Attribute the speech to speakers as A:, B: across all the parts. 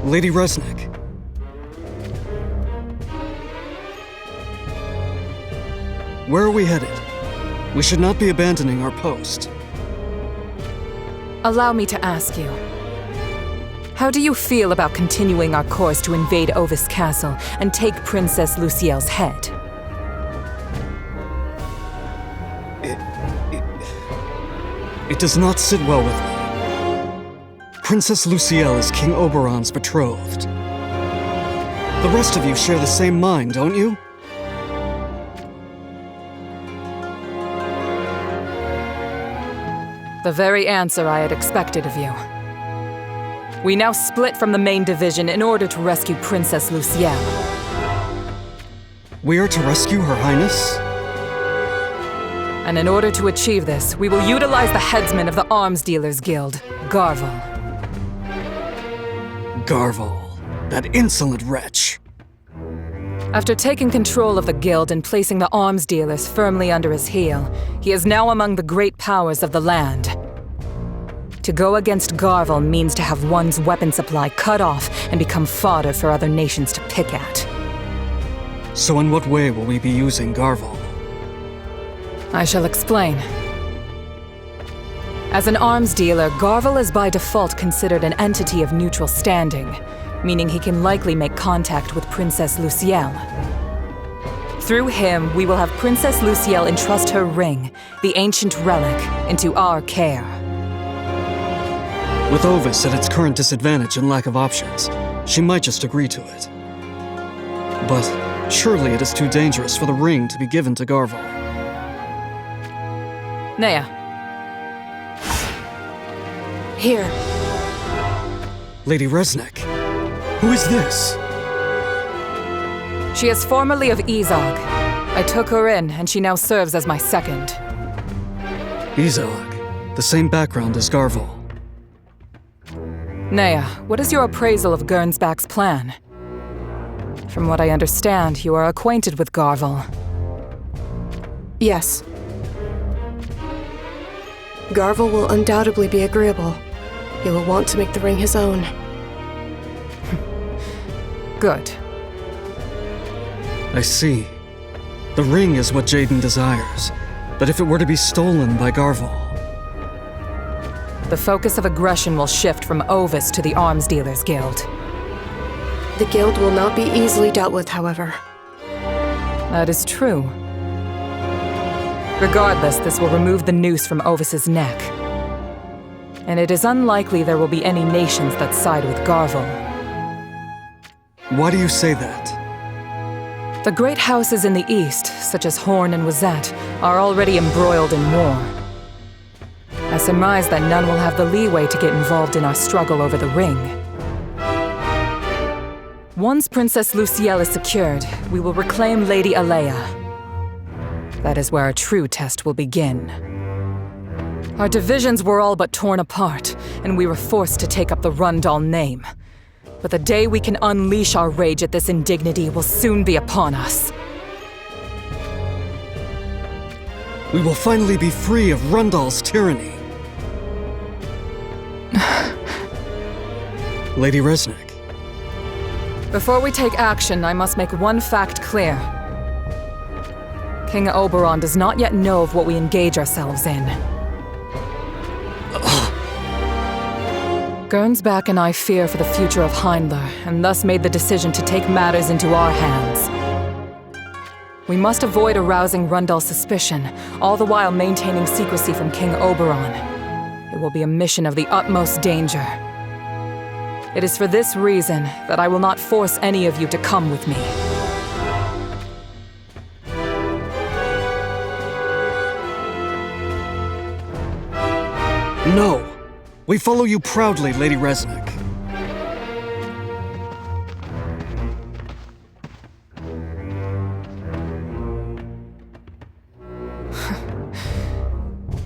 A: Lady Resnick. Where are we headed? We should not be abandoning our post.
B: Allow me to ask you. How do you feel about continuing our course to invade Ovis Castle and take Princess Lucielle's head?
A: It does not sit well with me. Princess Lucielle is King Oberon's betrothed. The rest of you share the same mind, don't you?
B: The very answer I had expected of you. We now split from the main division in order to rescue Princess Lucielle.
A: We are to rescue Her Highness?
B: And in order to achieve this, we will utilize the headsman of the Arms Dealers Guild, Garvel.
A: Garvel, that insolent wretch.
B: After taking control of the guild and placing the arms dealers firmly under his heel, he is now among the great powers of the land. To go against Garvel means to have one's weapon supply cut off and become fodder for other nations to pick at.
A: So in what way will we be using Garvel?
B: I shall explain. As an arms dealer, Garvel is by default considered an entity of neutral standing, meaning he can likely make contact with Princess Lucielle. Through him, we will have Princess Lucielle entrust her ring, the ancient relic, into our care.
A: With Ovis at its current disadvantage and lack of options, she might just agree to it. But surely it is too dangerous for the ring to be given to Garvel.
B: Nea.
C: Here.
A: Lady Resnick, who is this?
B: She is formerly of Izog. I took her in, and she now serves as my second.
A: Izog, the same background as Garvel.
B: Nea, what is your appraisal of Gernsback's plan? From what I understand, you are acquainted with Garvel.
C: Yes. Garvel will undoubtedly be agreeable. He will want to make the ring his own.
B: Good.
A: I see. The ring is what Jaden desires. But if it were to be stolen by Garvel...
B: The focus of aggression will shift from Ovis to the Arms Dealers Guild.
C: The guild will not be easily dealt with, however.
B: That is true. Regardless, this will remove the noose from Ovis's neck. And it is unlikely there will be any nations that side with Garvel.
A: Why do you say that?
B: The great houses in the east, such as Horn and Wazette, are already embroiled in war. I surmise that none will have the leeway to get involved in our struggle over the ring. Once Princess Lucielle is secured, we will reclaim Lady Alea. That is where our true test will begin. Our divisions were all but torn apart, and we were forced to take up the Rundal name. But the day we can unleash our rage at this indignity will soon be upon us.
A: We will finally be free of Rundal's tyranny. Lady Resnick.
B: Before we take action, I must make one fact clear. King Oberon does not yet know of what we engage ourselves in. Gernsback and I fear for the future of Heindler, and thus made the decision to take matters into our hands. We must avoid arousing Rundal's suspicion, all the while maintaining secrecy from King Oberon. It will be a mission of the utmost danger. It is for this reason that I will not force any of you to come with me.
A: No! We follow you proudly, Lady Resnick.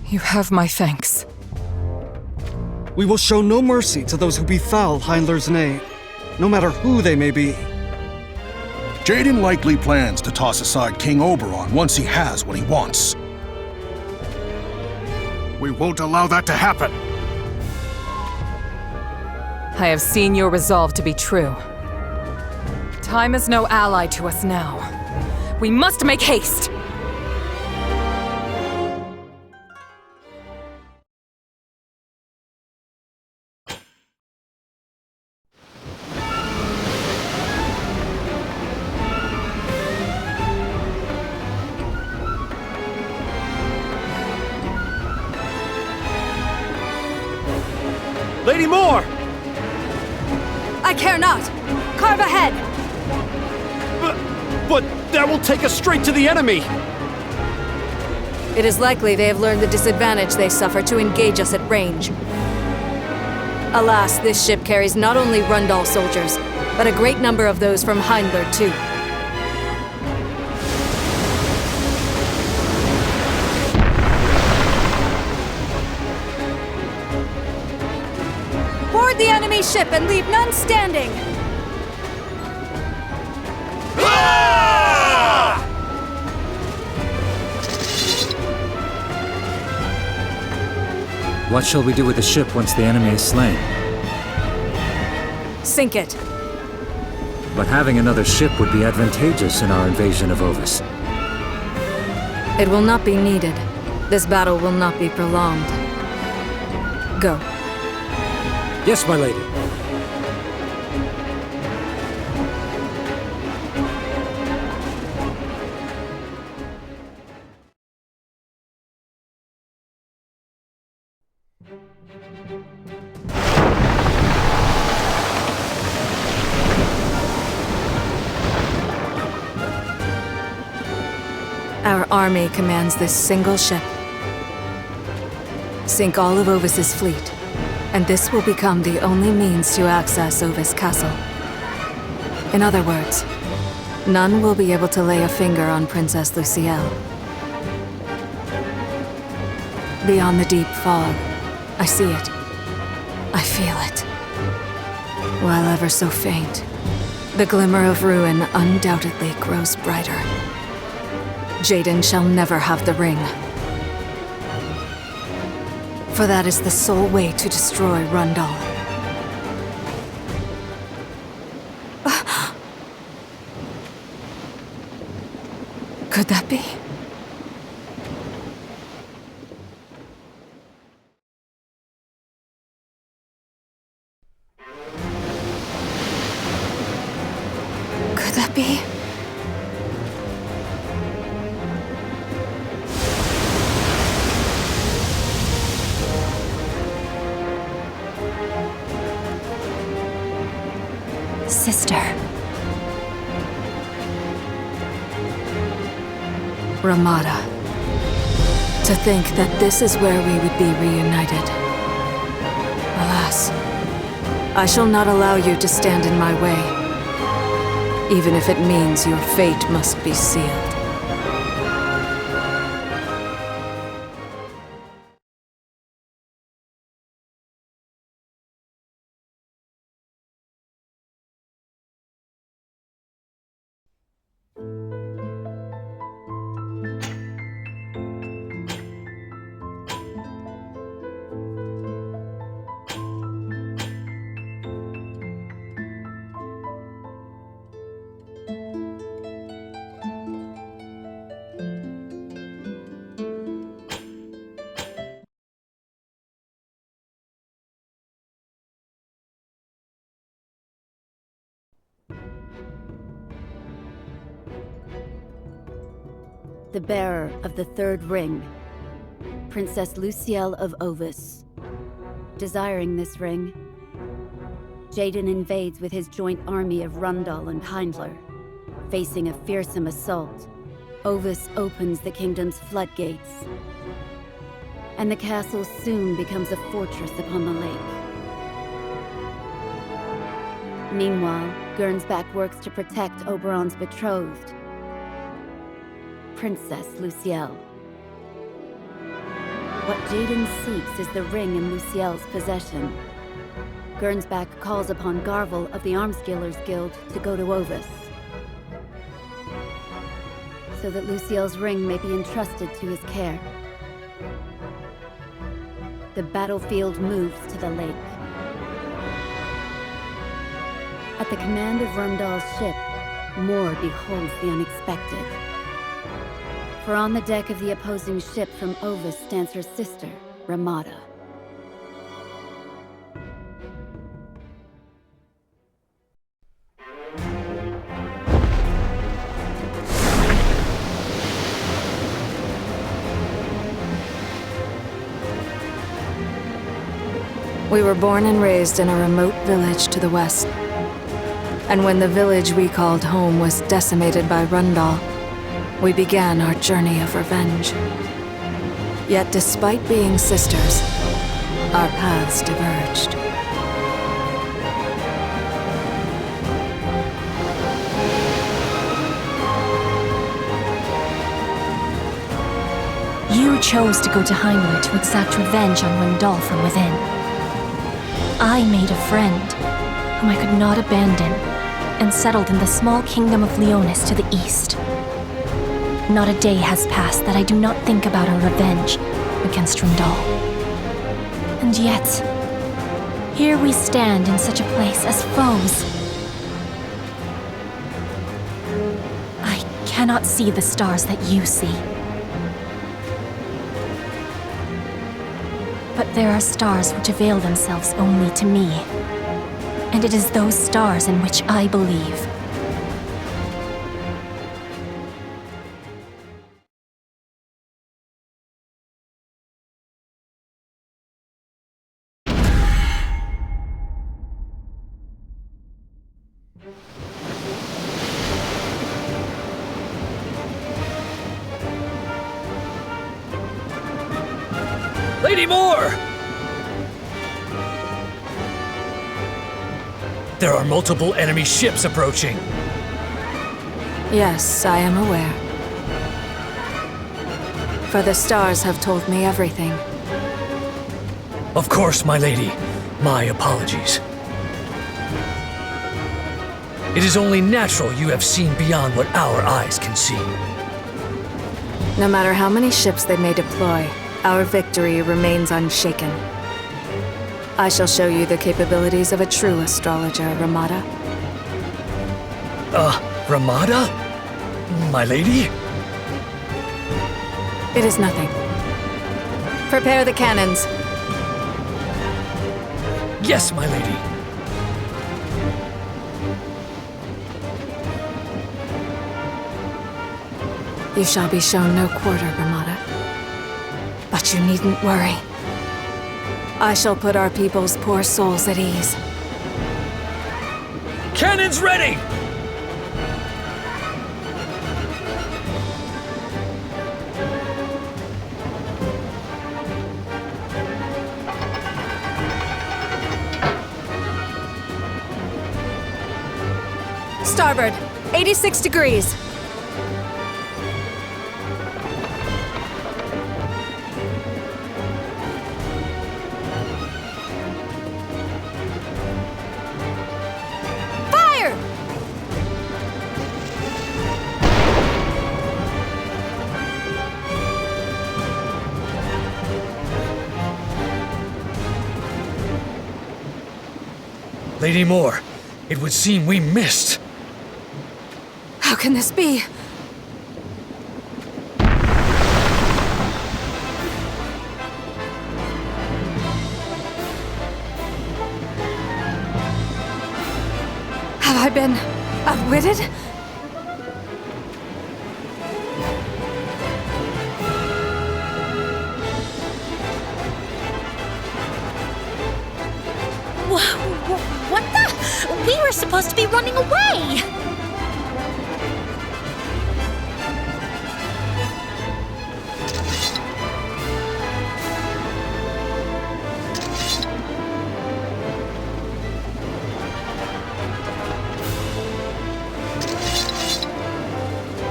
B: You have my thanks.
A: We will show no mercy to those who befoul Heindler's name, no matter who they may be.
D: Jaden likely plans to toss aside King Oberon once he has what he wants.
E: We won't allow that to happen.
B: I have seen your resolve to be true. Time is no ally to us now. We must make haste!
E: Lady Moore!
F: I care not! Carve ahead!
E: But that will take us straight to the enemy!
F: It is likely they have learned the disadvantage they suffer to engage us at range. Alas, this ship carries not only Rundal soldiers, but a great number of those from Heimler too. Board the enemy ship and leave none standing!
G: What shall we do with the ship once the enemy is slain?
F: Sink it.
G: But having another ship would be advantageous in our invasion of Ovis.
F: It will not be needed. This battle will not be prolonged. Go.
E: Yes, my lady.
F: Our army commands this single ship. Sink all of Ovis's fleet, and this will become the only means to access Ovis Castle. In other words, none will be able to lay a finger on Princess Lucielle. Beyond the deep fog, I see it. I feel it. While ever so faint, the glimmer of ruin undoubtedly grows brighter. Jaden shall never have the ring. For that is the sole way to destroy Rundal. Could that be? Could that be? Sister. Ramada. To think that this is where we would be reunited. Alas, I shall not allow you to stand in my way, even if it means your fate must be sealed.
H: The bearer of the third ring, Princess Lucielle of Ovis. Desiring this ring, Jaden invades with his joint army of Rundal and Heimler. Facing a fearsome assault, Ovis opens the kingdom's floodgates, and the castle soon becomes a fortress upon the lake. Meanwhile, Gernsback works to protect Oberon's betrothed, Princess Lucielle. What Jaden seeks is the ring in Lucielle's possession. Gernsback calls upon Garvel of the Armskillers Guild to go to Ovis, so that Lucielle's ring may be entrusted to his care. The battlefield moves to the lake. At the command of Rundal's ship, Mor beholds the unexpected. For on the deck of the opposing ship from Ovis stands her sister, Ramada.
F: We were born and raised in a remote village to the west. And when the village we called home was decimated by Rundal, we began our journey of revenge. Yet despite being sisters, our paths diverged.
I: You chose to go to Heimler to exact revenge on Rundal from within. I made a friend, whom I could not abandon, and settled in the small kingdom of Leonis to the east. Not a day has passed that I do not think about our revenge against Rundal. And yet, here we stand in such a place as foes. I cannot see the stars that you see. But there are stars which avail themselves only to me. And it is those stars in which I believe.
J: Lady Mor! There are multiple enemy ships approaching.
F: Yes, I am aware. For the stars have told me everything.
J: Of course, my lady. My apologies. It is only natural you have seen beyond what our eyes can see.
F: No matter how many ships they may deploy, our victory remains unshaken. I shall show you the capabilities of a true astrologer, Ramada.
J: Ramada? My lady?
F: It is nothing. Prepare the cannons.
J: Yes, my lady.
F: You shall be shown no quarter, Ramada. But you needn't worry. I shall put our people's poor souls at ease.
J: Cannons ready!
F: Starboard, 86 degrees.
J: Lady Mor, it would seem we missed.
F: How can this be? Have I been outwitted?
I: What the? We were supposed to be running away!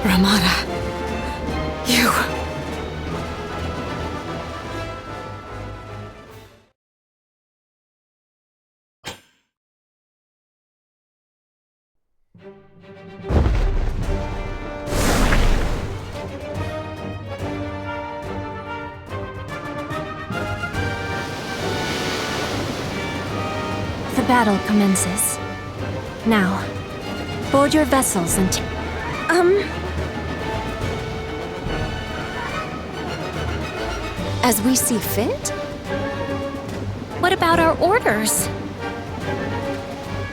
F: Ramada, you...
I: The battle commences. Now, board your vessels and
F: As we see fit?
I: what about our orders?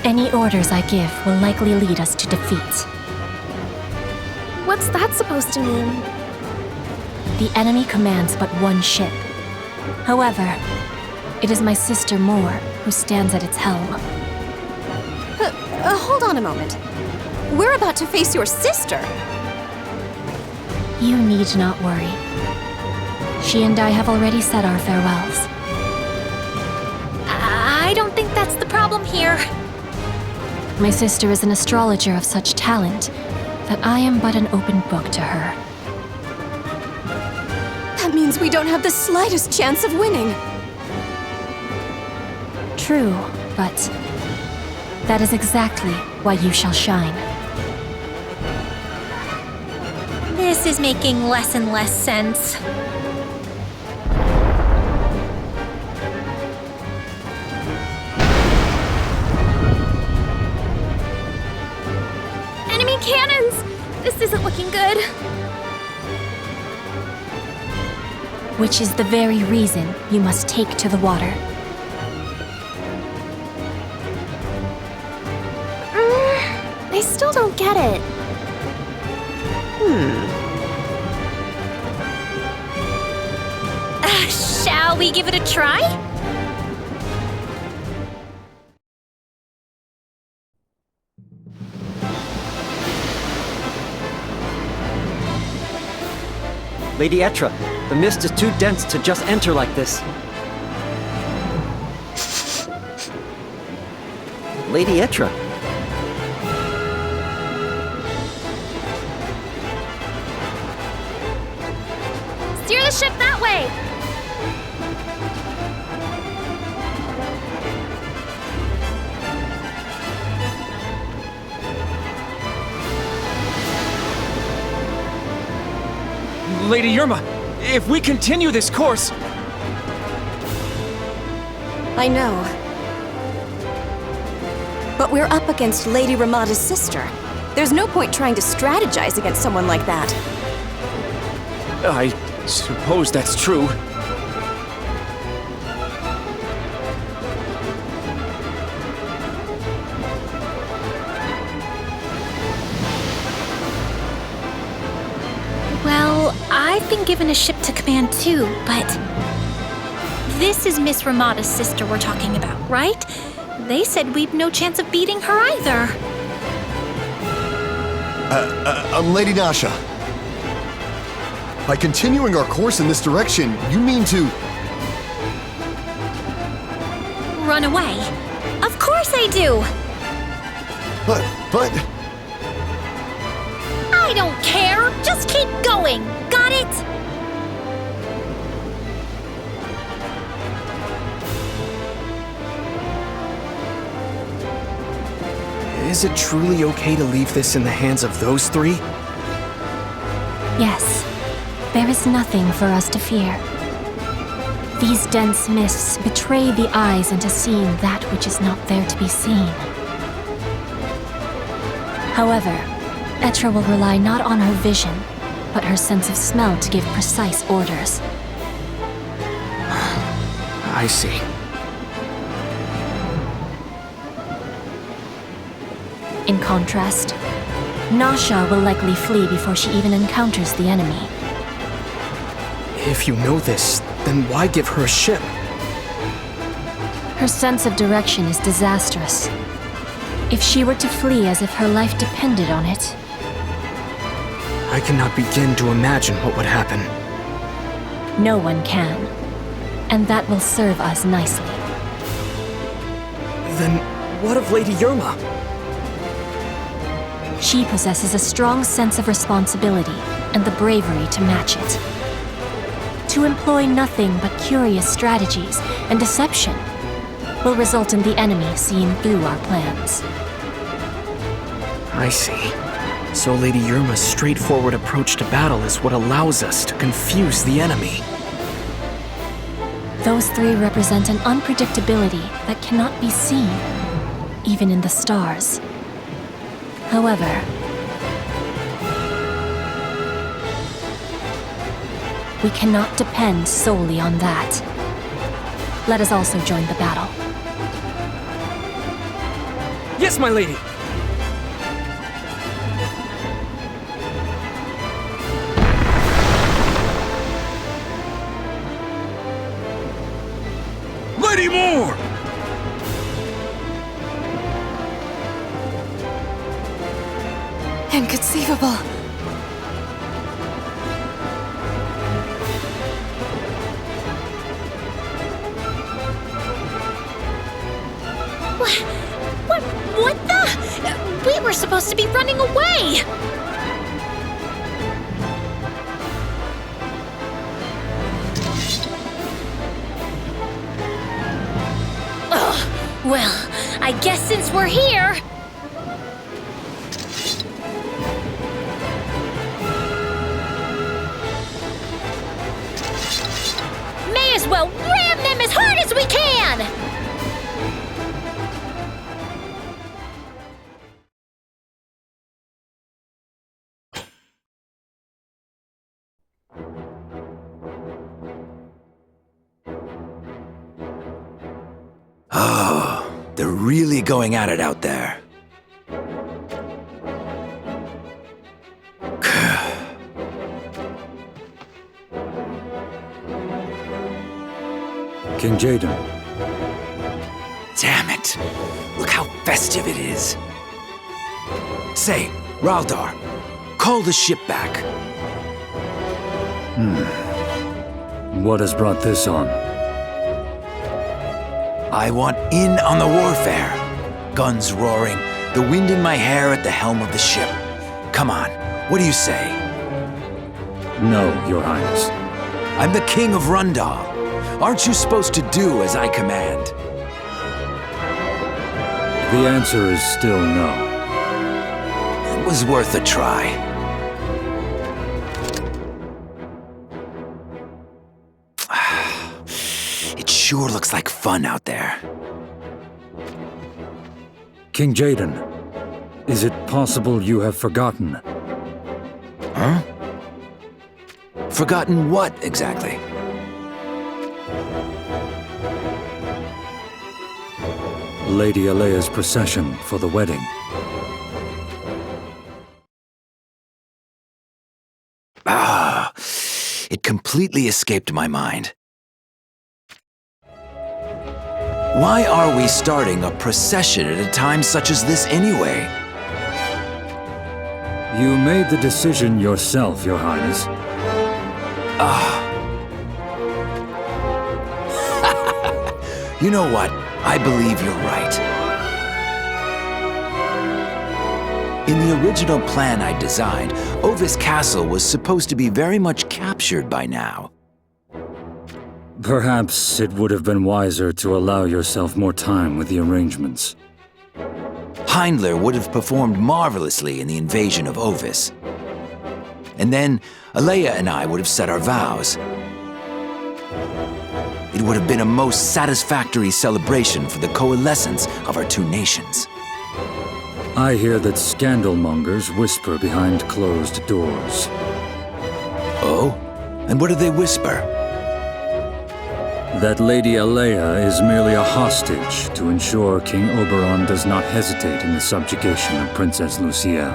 I: Any orders I give will likely lead us to defeat.
F: What's that supposed to mean?
I: The enemy commands but one ship. However, it is my sister Moore who stands at its helm.
F: Hold on a moment. We're about to face your sister.
I: You need not worry. She and I have already said our farewells. I don't think that's the problem here. My sister is an astrologer of such talent that I am but an open book to her.
F: That means we don't have the slightest chance of winning.
I: True, but that is exactly why you shall shine. This is making less and less sense. Enemy cannons! This isn't looking good. Which is the very reason you must take to the water.
F: I still don't get it.
I: Shall we give it a try?
K: Lady Etra, the mist is too dense to just enter like this. Lady Etra.
I: Steer the ship that way!
E: Lady Yerma, if we continue this course...
F: I know. But we're up against Lady Ramada's sister. There's no point trying to strategize against someone like that.
E: I suppose that's true.
I: Well, I've been given a ship to command too, but... This is Miss Ramada's sister we're talking about, right? They said we'd no chance of beating her either.
L: Lady Nasha. By continuing our course in this direction, you mean to...
I: Run away. Of course I do!
L: But...
I: I don't care! Just keep going! Got it?
E: Is it truly okay to leave this in the hands of those three?
I: Yes. There is nothing for us to fear. These dense mists betray the eyes into seeing that which is not there to be seen. However, Etra will rely not on her vision, but her sense of smell to give precise orders.
E: I see.
I: In contrast, Nasha will likely flee before she even encounters the enemy.
E: If you know this, then why give her a ship?
I: Her sense of direction is disastrous. If she were to flee as if her life depended on it,
E: I cannot begin to imagine what would happen.
I: no one can. And that will serve us nicely.
E: Then what of Lady Yerma?
I: She possesses a strong sense of responsibility and the bravery to match it. To employ nothing but curious strategies and deception will result in the enemy seeing through our plans.
E: I see. So Lady Yerma's straightforward approach to battle is what allows us to confuse the enemy.
I: Those three represent an unpredictability that cannot be seen, even in the stars. However, we cannot depend solely on that. Let us also join the battle.
J: Yes, my lady!
D: Lady Moore!
C: Inconceivable.
I: What the? We were supposed to be running away! Ugh, well, I guess since we're here... May as well ram them as hard as we can!
M: Oh, they're really going at it out there.
G: King Jaden.
M: Damn it! Look how festive it is. Say, Raldar, call the ship back.
G: What has brought this on?
M: I want in on the warfare. Guns roaring, the wind in my hair at the helm of the ship. Come on, what do you say?
G: No, Your Highness.
M: I'm the King of Rundal. Aren't you supposed to do as I command?
G: The answer is still no.
M: It was worth a try. It sure looks like fun out there.
G: King Jaden, is it possible you have forgotten?
M: Huh? Forgotten what, exactly?
G: Lady Alea's procession for the wedding.
M: Ah, it completely escaped my mind. Why are we starting a procession at a time such as this anyway?
G: You made the decision yourself, Your Highness.
M: You know what? I believe you're right. In the original plan I designed, Ovis Castle was supposed to be very much captured by now.
G: Perhaps it would have been wiser to allow yourself more time with the arrangements.
M: Hyndler would have performed marvelously in the invasion of Ovis. And then Alea and I would have said our vows. It would have been a most satisfactory celebration for the coalescence of our two nations.
G: I hear that scandalmongers whisper behind closed doors.
M: Oh? And what do they whisper?
G: That Lady Alea is merely a hostage to ensure King Oberon does not hesitate in the subjugation of Princess Luciel.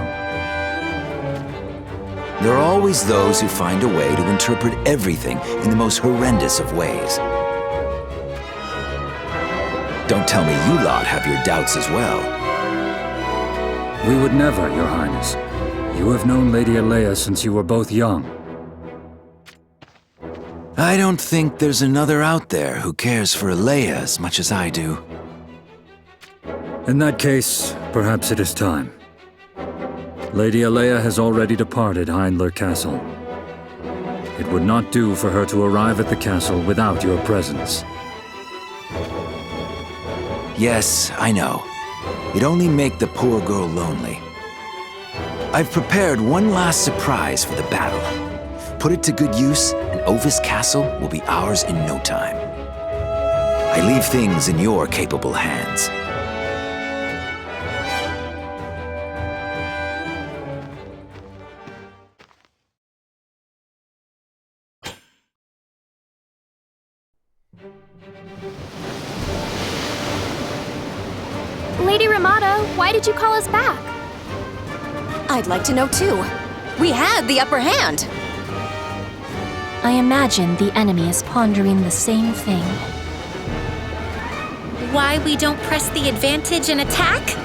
M: There are always those who find a way to interpret everything in the most horrendous of ways. Don't tell me you lot have your doubts as well.
G: We would never, Your Highness. You have known Lady Alea since you were both young.
M: I don't think there's another out there who cares for Alea as much as I do.
G: In that case, perhaps it is time. Lady Alea has already departed Hyndler Castle. It would not do for her to arrive at the castle without your presence.
M: Yes, I know. It'd only make the poor girl lonely. I've prepared one last surprise for the battle. Put it to good use, and Ovis Castle will be ours in no time. I leave things in your capable hands.
I: Lady Ramada, why did you call us back?
N: I'd like to know too. We had the upper hand.
I: I imagine the enemy is pondering the same thing.
O: Why we don't press the advantage and attack?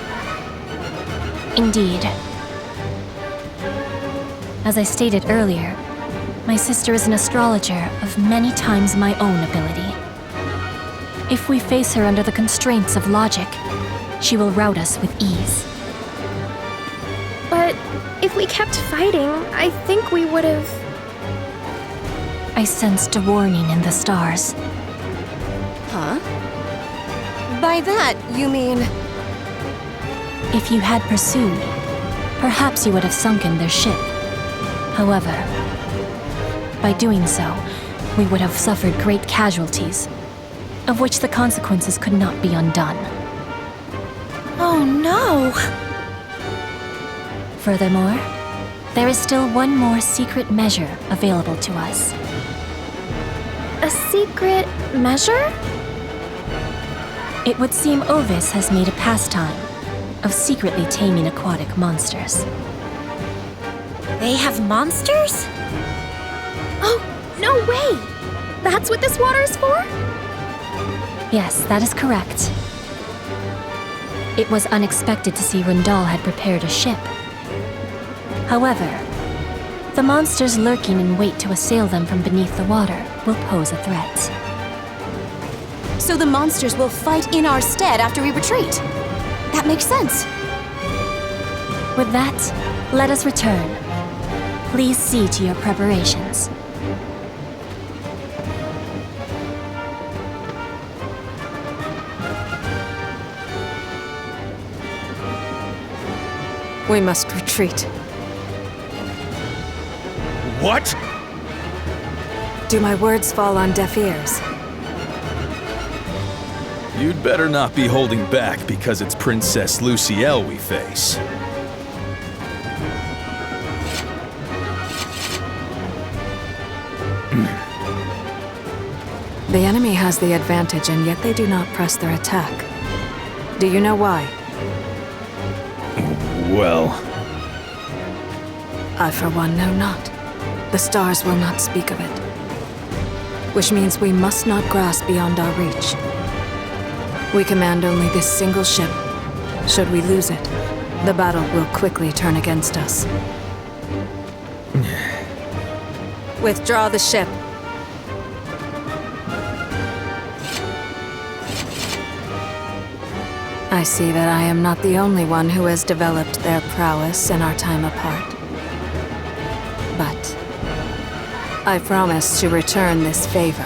I: Indeed. As I stated earlier, my sister is an astrologer of many times my own ability. If we face her under the constraints of logic, she will rout us with ease.
P: But if we kept fighting, I think we would have...
I: I sensed a warning in the stars.
N: Huh? By that, you mean...
I: If you had pursued, perhaps you would have sunken their ship. However, by doing so, we would have suffered great casualties, of which the consequences could not be undone.
O: Oh no!
I: Furthermore, there is still one more secret measure available to us.
P: A secret measure?
I: It would seem Ovis has made a pastime of secretly taming aquatic monsters.
O: They have monsters?
P: Oh, no way! That's what this water is for?
I: Yes, that is correct. It was unexpected to see Rundal had prepared a ship. However, the monsters lurking in wait to assail them from beneath the water will pose a threat.
N: So the monsters will fight in our stead after we retreat. That makes sense.
I: With that, let us return. Please see to your preparations.
C: We must retreat.
Q: What?
C: Do my words fall on deaf ears?
Q: You'd better not be holding back because it's Princess Luciel we face.
C: The enemy has the advantage, and yet they do not press their attack. Do you know why?
Q: Well...
C: I, for one, know not. The stars will not speak of it. Which means we must not grasp beyond our reach. We command only this single ship. Should we lose it, the battle will quickly turn against us. Withdraw the ship. I see that I am not the only one who has developed their prowess in our time apart. But I promise to return this favor.